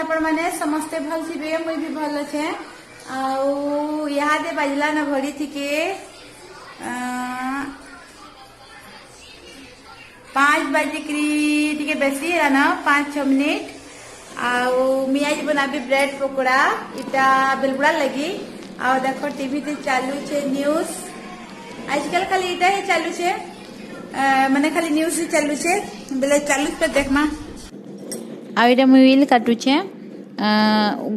आपण मैंने समस्ते भल थे मुई भी भल अच्छे दे बाजला न घड़ी थी के 5 बजे टी बेसी है ना 5-6 मिनिट मुई आज बनाबी ब्रेड पकोड़ा इटा बेलबुड़ा लगी आ देखो टीवी ते चालू छे न्यूज आजकल खाली इटा ही चालू छे माने खाली न्यूज ही चालू छे बेले चालू पे देखमा आ इटा मुई व्हील काटू छे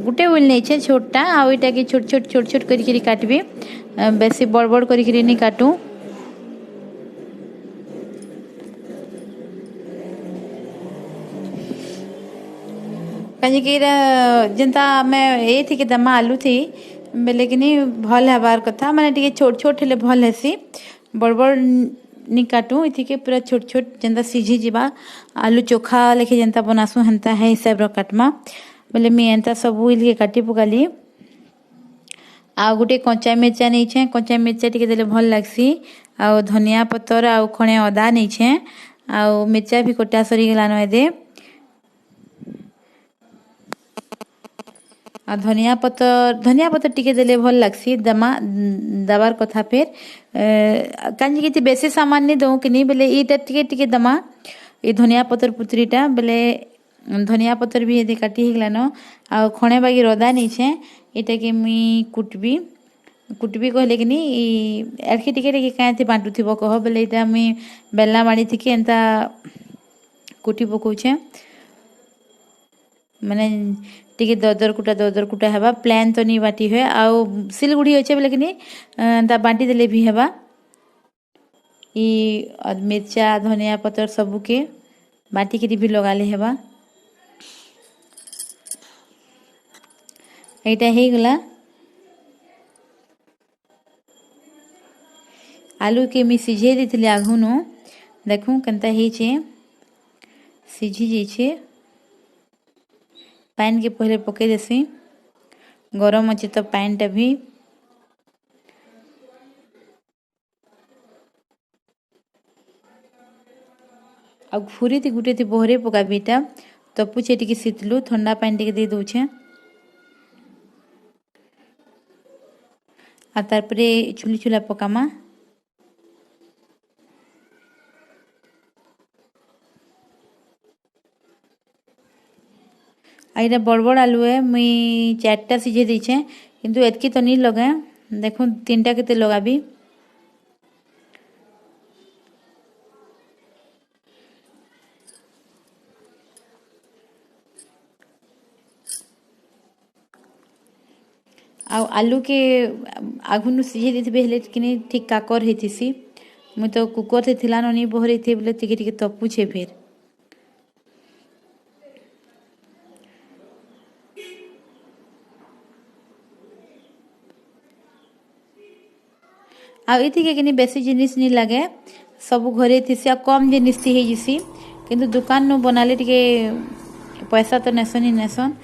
गुटे व्हील नहीं छे छोटा आ इटा के छोट छोट करी काटबी बेसी बड़ बड़ करी नहीं काटू कहीं जनता मैं ये थी कि दमा आलू थी बेले कि नहीं भल हबार कथा माने टिके छोट छोट हेले भल हेसी बड़ बड़ नहीं काटू इथि के पूरा छोट छोट जनता सीझी जीवा आलू चोखा लेखे जनता बनासु हंता है हिसाब रो काटमा बेले मी एंता सब उइल के काटी पकाली आ गुटे कंचा मिर्चा नहीं छे कंचा मिर्चा टिके देले भल लागसी आ धनिया पत्तर आ खणे अदा नहीं छे आ मिर्चा भी कोटा सरी गेला न दे आ धनिया पत्तर टिके देले भल लागसी दबार कथा फेर कांजी किति बेसी सामान नहीं दऊ कि नहीं बेले इटा टिके दमा ये धनिया पत्तर पुतरीटा बेले धनिया पत्तर भी यदि काटी हिगलानो आ खणे बागी रदा नहीं छे इटा के मी कुटबी कहले कि नहीं एड़के टिके कांति बांटू थिबो कह बेले इटा मी बेलना माड़ी थी कि एंता कुटी पकोछे माने टिके दरदर कुटा हेबा प्लान तो नहीं बाटी हुए आउ सिलगुड़ी अच्छे बोले कि नहीं बाटी देले भी हेबा ई मिर्चा धनिया पत्तर सबू के बाटी के भी लगा ले हेबा एटा हे गला आलू के मी सिझे देथिले आघुनु देखू केनता हे छे सिझी जे छे पैन के पहले पके देसी गरम अच्छे तो पैन टा भी आ घूरी थी गुटे थी बहरे पकाबी टा तो पूछे टिके शीतलू ठंडा पैन टिके दे दउछे आ तार परे चूल्हा पकामा आईरा बड़ बड़ आलू है मुई 4टा सिझे दीछे किंतु एतकी तो नहीं लगे देखो 3टा केते लगाबी आलू के आगुनु सिझे देथिबे हेले कि ठीक काकर हेतिसी मुई तो कुकर थे थिला नहीं बहरे थे बोले टिके तपू छे फिर आ इथि के बेसी जिनिस नहीं लगे सब घरे थी आ कम जिनिस थी है जिसी किंतु दुकान नु बनाले टिके पैसा तो नेसन ही नेसन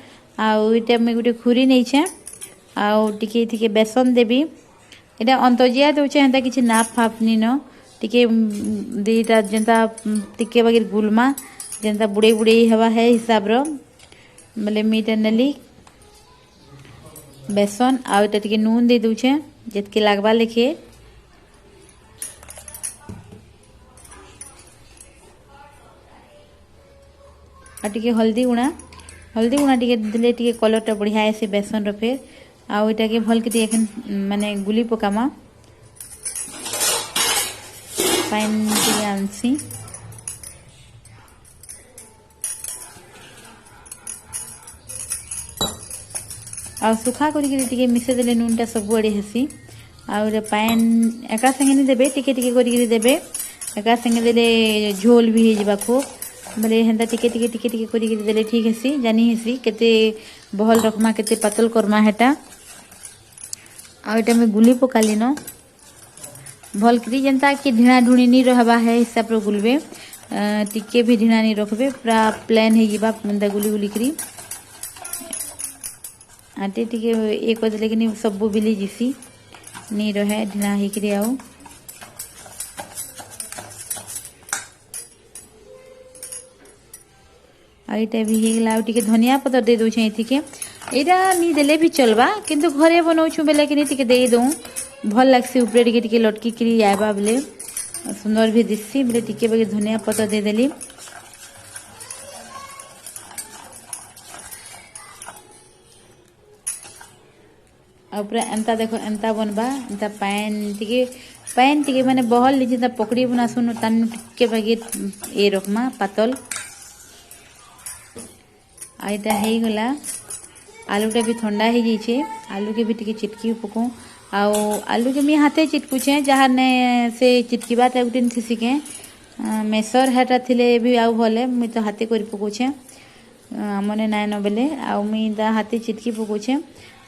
आटा मुझे गोटे खुरी नहीं छे आटे टिके बेसन देवी इटा अंतजिया दौचे हेन्ता किसी नाप फाप नी न टिके दीटा जेनता टिके बागिर गुलमा जेनता बुड़े बुड़े हवा है हिसाब रो बोले मीटा नेली बेसन आटा टिके नून दे दौचे जितके लागबा लेखे टिके हल्दी गुणा टिके देले टिके कलर टा बढ़िया है से बेसन रो फिर आटा के भल के माने गुली पकामा पाइन टिके आनसी आ सुखा करी टिके मिसे देले नून टा सब आड़े हेसी आउ पाइन एका संगे नहीं देबे टिके टिके करी देबे एका संगे देले झोल भी हे जबा खूब बोले हेन्ता टिके टिके टिके टिके करी देले ठीक हेसी जानी हेसी केते बहल रखमा केते पतल करमा हेटा आटा में गुली पकाली न भल करी जेनता कि ढीणा ढुणी नहीं रहबा है हिसाब रो गुलबे टिके भी ढीणा नहीं रखबे पूरा प्लेन हे जीबा मुंदा गुली गुली करी आटे टिके एक देले कि नहीं सब बिली जिसी नहीं रहे ढीणा हे करी आउ आईटा भी हेगला आ टिके धनिया पत्तर दे दउछे एथिके एटा नी देले भी चलबा किंतु घरे बनाउछु बेले कि टिके दे दउ भल लागसी ऊपर टिके लटकी करी आइबा बेले सुंदर भी दिससी बेले टिके बगे धनिया पत्तर दे देली पूरा एंता देखो एंता बनबा एंता पैन टिके माने बहल लीजिए पकड़ी बना सुन तान टिके बगे ए रखमा पातल आईटा हो गला आलूटा भी ठंडा हो जाइए आलू के भी टिके चिटकी पको आलू के मी हाथे चिटकुचे जहाँ ने से चिटकीबाटा गुटे थी के मेसर हेटा थिले भी आउ भले मुई तो हाथे कर पकोछे मने नाय न बेले आउ मुई ता हाथे चिटकी पकोछे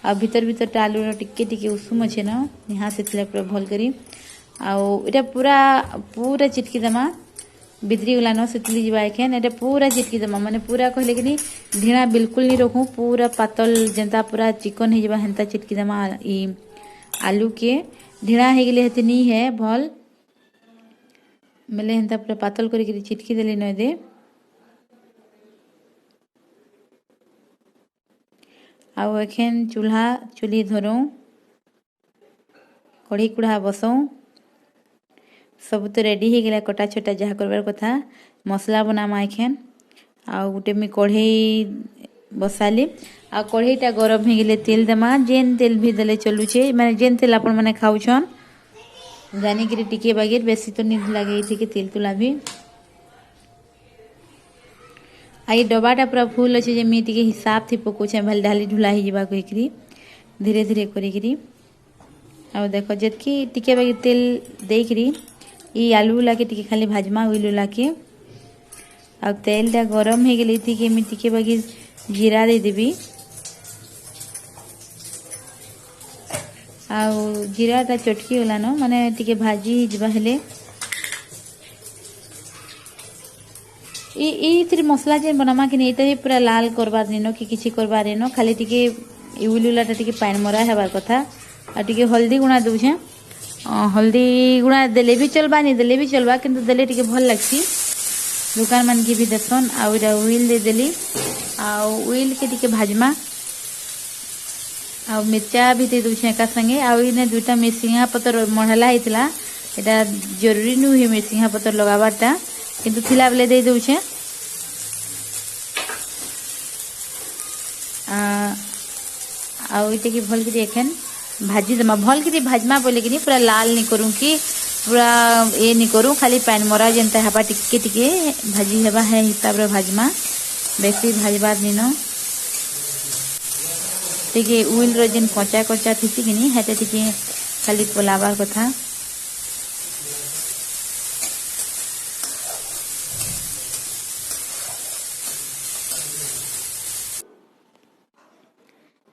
आ भीतर भीतर आलू टिके टिके उषुम अच्छे न यहाँ से थिले पूरा भल करी आटा पूरा पूरा चिटकी दमा बिदरी गला न सितली जीवा एखेन एटा पूरा चिटकी दमा माने पूरा कहले कि ढीणा बिल्कुल नहीं रखू पूरा पातल जेंता पूरा चिकन हो जावा हेंता चिटकी दमा ई आलू के ढीणा हो गले हेते नहीं है भल मेले हेंता पूरा पातल करी चिटकी देली न दे आउ एखेन चूल्ही धरो कढ़ी कुढ़ा बसौ सब तो रेडी हो गला कटा छटा जहाँ करबार कथा मसला बनामा एखेन आ गोटे मी कढ़ई बसाली आ कढ़ईटा गरम हो गले तेल देमा जेन तेल भी देले चलुचे माने जेन तेल आपण माने खाउछन जानी कि टिके बागेर बेसी तो नहीं लगे थी तेल तुला भी आई डबाटा पूरा फुल अच्छे जे मी टिके हिसाब थी पकोछे भल ढाली ढुला ही जीवा कहिकरी धीरे धीरे करिकरी आ देखो जतकी टिके बागे तेल देकरी ई आलू लाके टिके खाली भाजमा उइलू लाके आ तेलटा गरम हो गले थी कि मी टिके बागे जीरा दे देबी आ जीराटा चटकी गला न माने टिके भाजी जीवा हेले ई मसला जे बनामा कि एटा भी पूरा लाल करबार नेनो कि किछि करबार नेनो खाली टिके उइलुलाटा टिके पानी मरा हेबार कथा आ टिके हल्दी गुणा दउछे हल्दी गुणा देले भी चलबा नहीं देले भी चलबा किंतु देले टिके भल लागसी दुकान मान के भी देसन आउ उइल दे देली आउ उइल के टिके भाजमा आउ मिर्चा भी दे दउछे एका संगे आउ इने दुटा मिरसिंगा पत्तर मढ़ला हितला एटा जरूरी नु ही मिरसिंगा पत्तर लगाबारटा किंतु थिला बेले दे दउछे आउ इटे की भल करी एखन भाजी दमा भल करी भाजमा बोले कि पूरा लाल नहीं करूँ कि पूरा ये नहीं करूँ खाली पैन मरा जेनता हेबा टिके टिके भाजी हेबा है हिसाब रे भाजमा बेसी भाजबार नहीं न टिके उइल रो जेन कच्चा कच्चा थिसी कि हेते टिके खाली पोलाबार कथा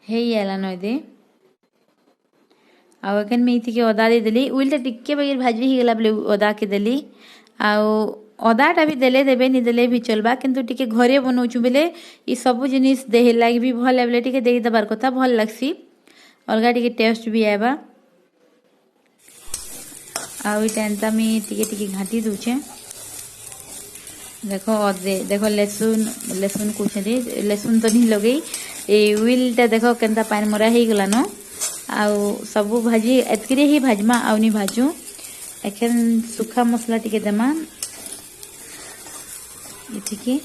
हे याला नय दे आउ एखन में इथि के अदा दे देली उइलटा टिके बगैर भाजी ही गला बेले अदा के देली आउ अदाटा भी देले देबे नि देले भी चलबा किंतु टिके घरे बनौछु बेले ई सब जिनिस देहे लाग भी भल बेले टिके देई दबार कथा भल लागसी अलगा टिके टेस्ट भी आबा आउ इटा एंता में टिके टिके घाटी दउछे देखो देखो लहसुन कुछ लहसुन तो नहीं लगे ए उइलटा देखो केनता पानी मरा ही गला न आउ सब भाजी एतकरे ही भाजमा आउ नहीं भाजू एखन सुखा मसला टिके देमा ठीक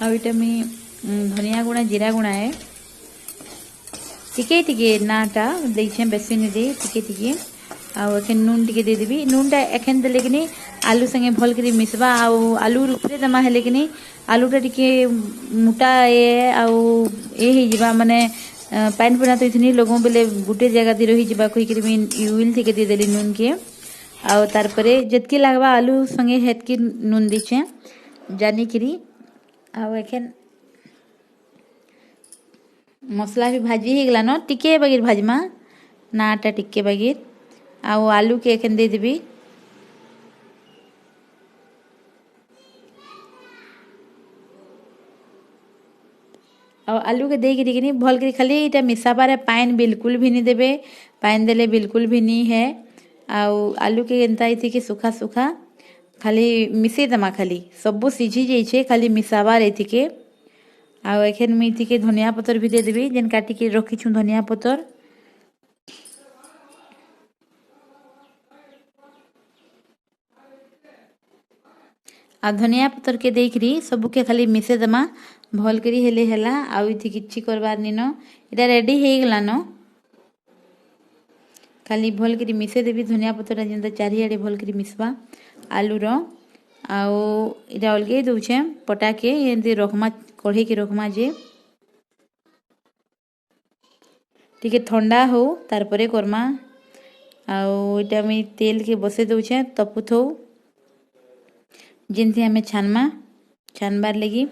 आउ इटा में धनिया गुणा जीरा गुणा है टिके टिके नाटा देछे बेसी नहीं दे टिके टिके आउ एखन नून टिके दे देबी नूनटा एखन देले कि नहीं आलू संगे भल करी मिसबा आउ आलू ऊपरे दमा हेले कि नहीं आलूटा टिके मोटा ए आउ ए ही जीवा माने पानी पना तो इतनी लोगों बेले गुटे जगह दे रही जीवा कोई करी मैं यूल टिके दे देली नून के आउ तार परे जतकी लागबा आलू संगे हेतकी नून दिछे जानी करी आउ एखन मसला भी भाजी ही गला न टिके बगैर भाजमा नाटा टिके बगैर आउ आलू के एखन दे देबी और आलू के देगी कि भल कर खाली इटा मिसा पारे पाइन बिल्कुल भी नहीं देबे पाइन देले बिल्कुल भी नहीं है आलू के एंता थी कि सुखा सुखा खाली मिसई दमा खाली सबू सीझी जाइए खाली मिसाबार ये के आखन मुझे के धनिया पतर भी देदेवी जेन काटिक रखीछू धनिया पतर आ धनिया पतर के देकरी सबू के खाली मिसे दमा भल करी हेले हेला आउ इथि किछि करबार निन इटा रेडी हे गलानो खाली भल करी मिसे देवी धनिया पतर जेंता चारिआडे भल करी मिसबा आलू रो आउ इटा अलगे दउछे पटा के एंती रखमा कढ़े के रखमा जे टिके ठंडा हो तार परे करमा आउ इटा मी तेल के बसे दउछे तपुथौ जिनथी हमें छानबार लगी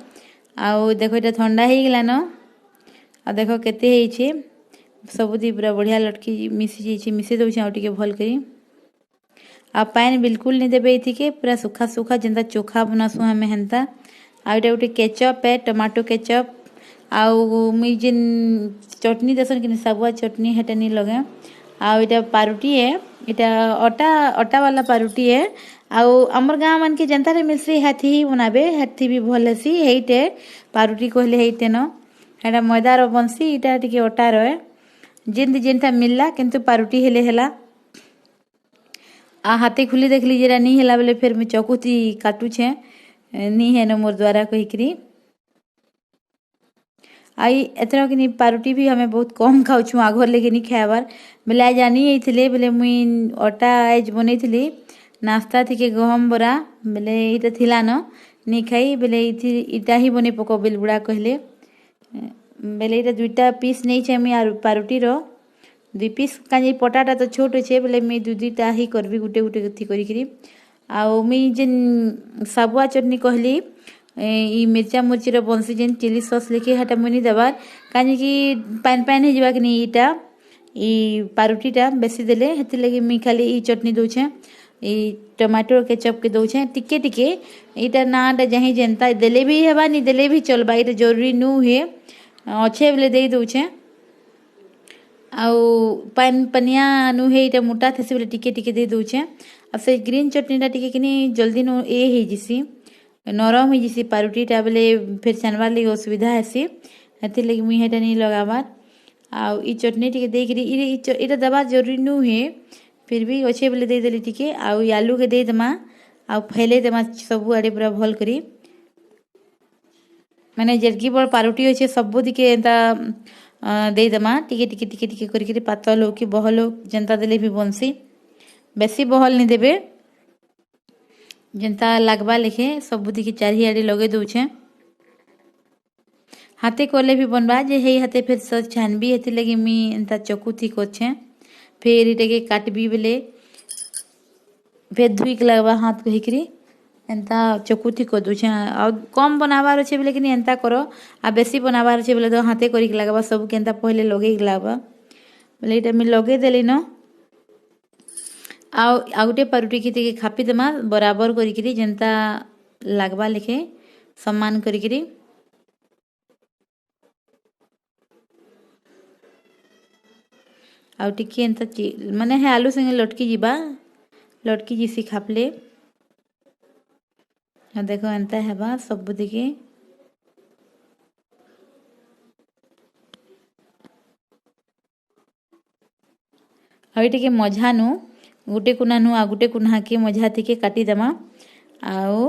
आउ देखो ये ठंडा हो गलान आ देखो केते होइछे सबुदी पूरा बढ़िया लटकी मिसी जाइए मिसे दउछे आ टिके भल करी आ पानी बिल्कुल नहीं देबे इथि के पूरा सुखा सुखा जेंता चोखा बनासु हमें हेंता आ इटा गोटे केचप है टमाटो केचप आउ मुई जेन चटनी देसन कि साबुआ चटनी हेटा नहीं लगे आउ इटा पारुटी है इटा अटा वाला पारुटी है आउ हमर गाँव मन के जनता रे मिलसी हाथी ही बनाबे हाथी भी भल हेसी हेइटे पारुटी कहले हेइटे न हेटा मैदा रो बनसी इटा टिके अटा रो जेंती जेनता मिलला किंतु पारुटी हेले हेला आ हाथे खुली देखली जेरा नहीं हेला बेले फिर मैं चकुती काटू छे नहीं है न मोर द्वारा कहिकरी आई एथर कि पारुटी भी हमें बहुत कम खाऊँ आघर लेके नहीं खाबार बेले आज आनी थे बेले मुई अटा आज बनई नास्ता थी के गहम बरा बेले इटा थिला न नहीं खाई बेले इटा ही बने पको बेल बुढ़ा कहले बेले इटा दुईटा पीस नहीं छे मुई पारुटी रो दुई पीस काजे पटाटा तो छोट छे बेले मुई दुईटा ही करबी गुटे गुटे थी करी आउ मुई जेन साबुआ चटनी कहली ई मिर्चा मुर्ची बंसी जेन चिली सॉस लेके हटा मुनी देवार काजे कि पान पान हो कि नहीं इटा ई पारुटीटा बेसी देले हेति लगी मुई खाली ई चटनी दउछे ई टमाटो केचप के दउछे टिके टिके इटा नाटा जही जेनता देले भी हेबा नहीं देले भी चलबा इटा जरूरी नु हे अच्छे बेले दे दउछे आउ पान पनिया नु हे इटा मोटा थेसे बेले टिके टिके दे दउछे आ से ग्रीन चटनीटा टिके किनी जल्दी नु ए हे जिसी नरम हो जैसी पारुटीटा बेले फिर छानबार लगे असुविधा हेसी हेति लगी मुई हेटा नहीं लगाबार आउ ई चटनी टिके देकरी इटा दबा जरूरी नु हे फिर भी अच्छे बेले दे देली टिके आउ आलू के दे दमा आउ फैले दमा सबु आड़े पूरा भल करी माने जेरकी बड़ पारुटी होचे सबु दिके एंता दे दमा टिके टिके टिके टिके करी पातल हो कि बहल हो जनता देले भी बनसी बेसी बहल नहीं देबे जनता लगवा लिखे सबु दिखे चारिआडे लगे दउछे हाथे कोले भी बनबा जे हे हाथे फिर सच छानबी हेति लगी मी एंता चकु थी कोछे फिर इटे के काटबी बेले फिर धुई के लगवा हाथ कहिकरी एंता चकु थी को दउछे आ कम बनाबार छे बेले कि एंता करो आ बेसी बनाबार छे बेले तो हाथे करी के लगवा सब के एंता पहले लगे के लगवा बेले इटा मी लगे देली न आउ गोटे पारुटी की खापी देमा बराबर करी जेनता लगवा लिखे सम्मान करी आउ टिके एंता माने है आलू संगे लटकी जिसी खापले देखो एंता हेबा सब दिखे आउ टिके मझा नु गुटे कुना नु आ गुटे कुना के मझा थी के काटी देमा आउ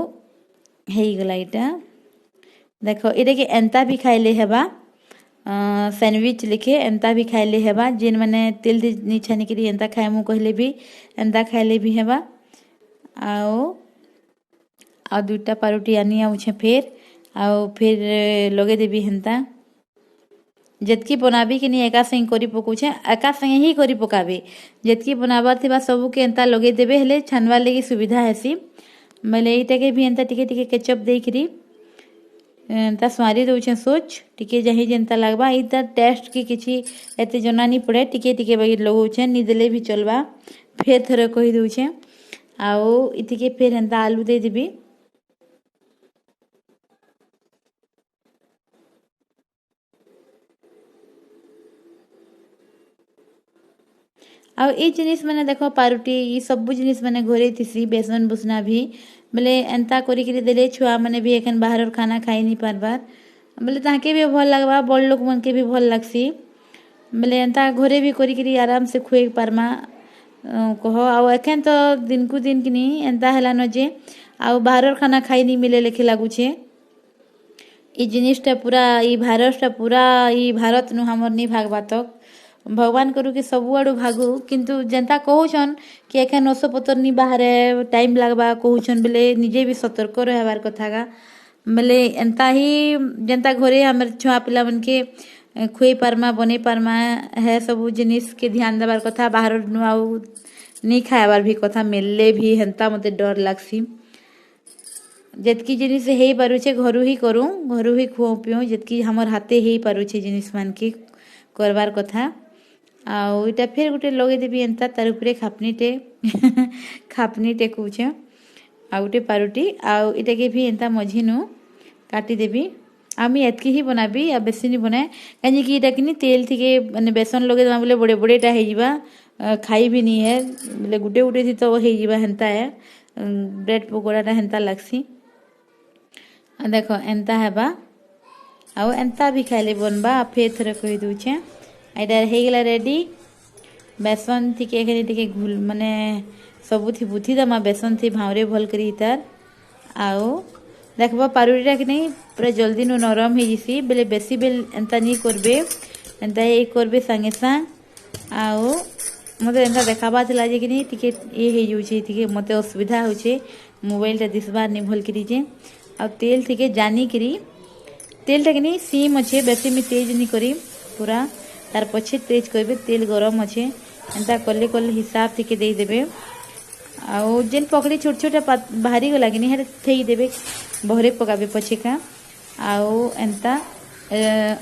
हे गला इटा देखो इटा के एंता भी खाइले हेबा सैंडविच लिखे एंता भी खाइले हेबा जेन माने तेल नी छानी करी एंता खाएमु कहले भी एंता खाइले भी हेबा आउ दुईटा पारुटी आनी आउछे फिर लगे देबी हेंता जेतकी बनाबी कि नहीं एका संग करी पकुछे एका संग ही करी पकाबी जेतकी बनाबार थिबा सबू के एंता लगे देबे हेले छानबार लगी सुविधा हेसी बेले एटा के भी एंता टिके टिके केचप देकरी एंता स्वारी दउछे सोच टिके जही जेंता लगबा इता टेस्ट की किछि एते जना नहीं पड़े टिके टिके बगी लगउछे नि देले भी चलबा फिर थरे कहि दउछे आउ इति के फिर एंता आलू दे देबी आउ ये जिनिस मैंने देखो पारुटी ये सब जिनिस मैंने घरे थी बेसन बुसना भी बोले एंता करी देले छुआ मैंने भी एखन बाहर खाना खाई नहीं पारबार बोले ताके भी भल लगवा बड़ लोक मन के भी भल लगसी बोले एंता घरे भी करी आराम से खुए पारमा कह आउ एखन तो दिन को दिन कि एंता हेलान जे आउ बाहर खाना खाई नहीं मिले लेखे लगुचे ये जिनिसटा पूरा ये भाइरसटा पूरा ये भारत नु हमर नहीं भागवा तक भगवान करू कि सबुआड़ू भागू किंतु जेनता कहूछन कि एखन औषधपत्र नहीं बाहर टाइम लगवा कहूछन बोले निजे भी सतर्क रहबार कथा गा बोले एंता ही जेनता घरे हमर छुआ पिला मन के खुई पारमा बने पारमा है सब जिनिस के ध्यान देवार कथा बाहर नु आउ नहीं खाइबार भी कथा मिलले भी हेंता मते डर लागसी जेतकी जिनिस हे पारुछे घरु ही करूँ घरु ही खुओ पिओ जेतकी हमर हाथे हे पारुछे जिनिस मान के करबार कथा आउ इटा फिर गोटे लगे देबी एंता तार उपरे खापनीटे कौचे आ गोटे पारुटी आउ इटा के भी एंता मझिनु काटी देबी आमी एतकी ही बनाबी आ बेसी नहीं बनाए कहीं कि इटा कि तेल थी माने बेसन लगे देवा बोले बड़े बड़ेटा हो जावा खाई भी नहीं है बोले गुटे गुटे थी तो हो जावा हेंता है ब्रेड पकोड़ाटा हेंता लगसी देख एंता हेबा आउ एंता भी खाइले बनबा फेर थोड़े कही दूचे एटा हेगला रेडी बेसन थी के घुल माने सबू थी बुथी दमा बेसन थी भावरे भल करी तार आउ देखबा पारुटीटा कि नहीं पूरा जल्दी नु नरम हो जिसी बेले बेसी बेल एंता नहीं करबे एंता ये करबे संगे संग आउ मते एंता देखाबा थला जे कि नहीं टिके ये हे जुचे टिके मते असुविधा होचे मोबाइलटा दिसबार नहीं भल करी जे आ तेल थी जानी करी तेलटा कि नहीं सीम अच्छे बेसी में तेज नहीं करी पूरा तार पछे तेज करबे तेल गरम अच्छे एंता कले कले हिसाब थी दे देबे आउ जेन पकड़ी छोट छोटा बाहरी गला कि नहीं थई देबे बहरे पकाबे पछे का आउ एंता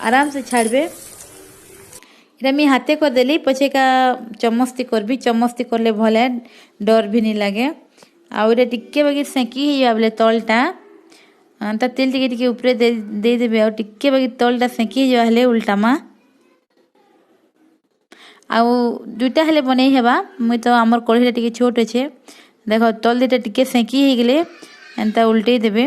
आराम से छाड़बे इटा मी हाथे कर देली पछे का चमचती करबी चमचती करले भले डर भी नहीं लगे आउ इटा टिके बगे सेकी ही बोले तलटा ता तेल टिके ऊपर दे देबे आ टिके बगे तलटा सेकी जो हेले उल्टा मा आउ दुईटा हेले बनै हेबा मुई तो आमर कढ़ईटा टिके छोट अच्छे देख तल दुईटा टिके सेकी हो गले एंता उल्टे देबे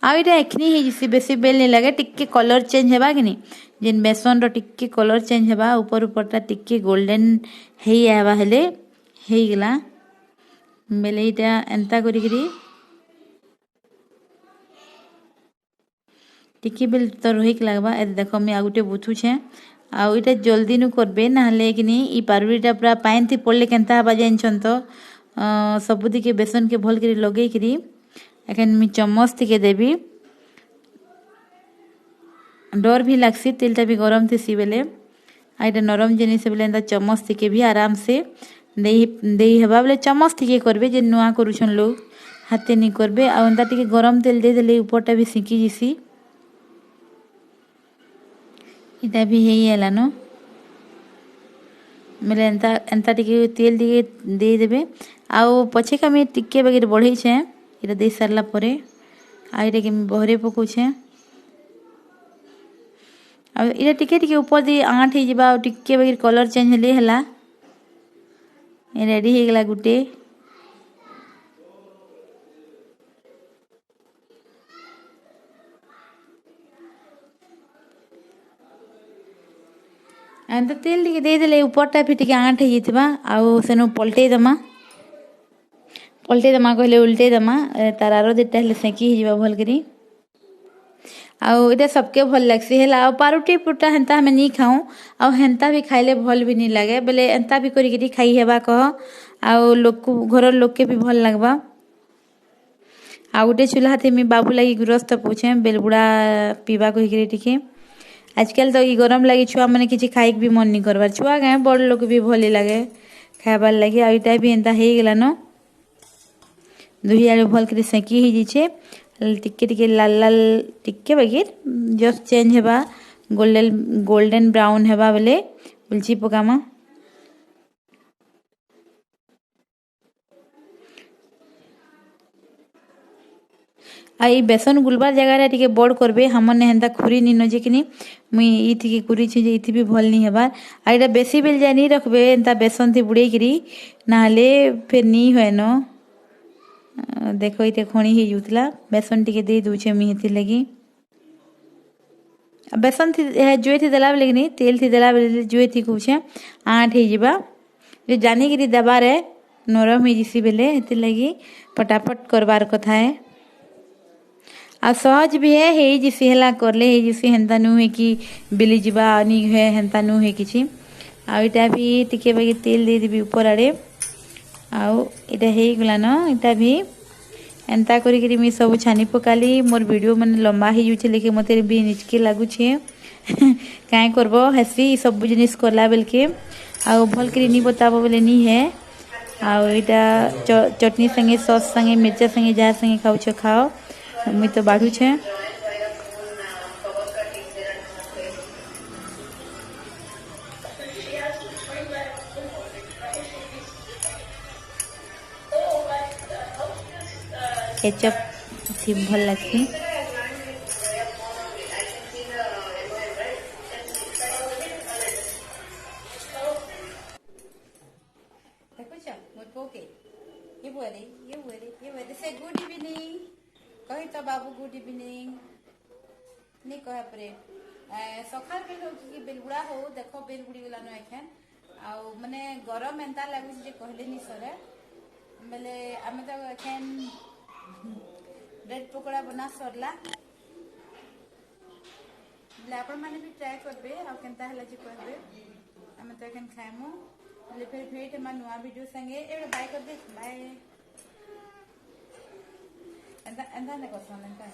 आउ इटा एखनी ही जिसी बेसी बेल नहीं लगे टिके कलर चेंज हेबा कि नहीं जेन बेसन रो टिके कलर चेंज हेबा ऊपर ऊपरटा टिके गोल्डन हेई आवा हेले हेई गला बेले इटा एंता करी टिके बेल तो रही लगवा ए देखो मैं आगुटे बुथु छे आउ इटा जल्दी नु करबे ना हले कि नहीं ई पारुटीटा पूरा पाइन थी पड़ले केनता हबा जानछन तो सबुदी के बेसन के भल करी लगे करी एखन मी चम्मच थी देबी डर भी लागसी तेलटा भी गरम थी बेले आ इटा नरम जिनिस बेले एंता चम्मच थी भी आराम से दे हेबा बोले चम्मच थी करबे जे नुआ करूछन लोग हाथे नहीं करबे आ एंता टिके गरम तेल दे देले ऊपरटा भी सिंकी जिसी इटा भी हेई हेलानो मेले एंता एंता टिके तेल दिके दे देबे आउ पछे का मैं टिके बगैर बढ़ई छे इटा दे सारला परे आ इटा के बहरे पकोछे आ इटा टिके टिके ऊपर दी आंठ ही जिबा टिके बगैर कलर चेंज हेले हला रेडी हो गला गुटे एंता तेल टिके दे देले ऊपरटा भी टिके आंठ ही जितबा आउ सेनु पलटे दमा कहले उल्टे दमा तार आरो दिटा हेले सेकी ही जिबा भल करी आउ इटा सबके भल लागसी हेला आउ पारुटी पुटा हेंता हमें नहीं खाऊं आउ हेंता भी खाइले भल भी नहीं लगे बोले एंता भी करी खाई हेबा कह आउ लोक घर लोक के भी भल लगबा आ गोटे चूल्हा थे मी बाबू लगी गुरस्त पूछे बेलबुड़ा पीवा कही टिके आजकल तो ये गरम लगी छुआ मैंने किसी खाइक भी मन नहीं करवार छुआ गए बड़ लोग भी भले लगे खाइबार लगे आईटा भी एंता हो गला न दुही आलू भल कर सेकी ही जीचे टिके टिके लाल लाल टिके बगैर जस्ट चेंज हेबा गोल्डन ब्राउन हेबा बोले बुलची पकामा आई बेसन गुलबार जगह टिके बड़ करबे हमने हेन्ता खुरी नी नजे कि मुई इथि के कुरी छी जे इथि भी भल नी हेबार आ इटा बेसी बेल जाय नी रखबे एंता बेसन थी बुड़े करी नाले फिर नी होय न देखो इते खणी ही जुतला बेसन टिके दे दूचे मी हेति लगी बेसन थी जुए थी देला बेले नहीं तेल थी देला बेले जुए थी कुछे आठ ही जिबा जो जानी करी दबार है नरम ही जिसी बेले हेति लगी फटाफट करबार कथा है आ सहज भी है हे जिसी हेला करले हे जिसी हेन्ता नु है कि बिली जिबा नी है हेन्ता नु है किछि आ इटा भी टिके बाकी तेल दे देबी ऊपर आड़े आउ इटा हे गला न इटा भी एंता करी करी मी सब छानी पकाली मोर वीडियो मन लंबा ही जुचे लेके मते भी निचके लागू छे काहे करबो हसी सब जिनिस करला बेल के आ भल करी नी बताबो बोले नी है आ इटा चटनी संगे सॉस संगे मिर्चा संगे जा संगे खाऊ छ खाओ मुई तो बाढ़ू छे केचप थी भल लगती देखो छ मोर पोके ये बोले से गुड इवनिंग कही तो बाबू गुड इवनिंग नहीं कह परे सकाल बेल हो कि बेलगुड़ा हो देखो बेलगुड़ी गला न एखन आ माने गरम एंता लागु जे कहले नी सरे बेले आमे तो एखन ब्रेड पकोड़ा बना सरला बोले आपण माने भी ट्राई करबे आ केनता हला जे कहबे आमे तो एखन खाइमु बोले फिर भेट मा नुआ वीडियो संगे ए बाय कर दे बाय एंता एंता ने कसम एंता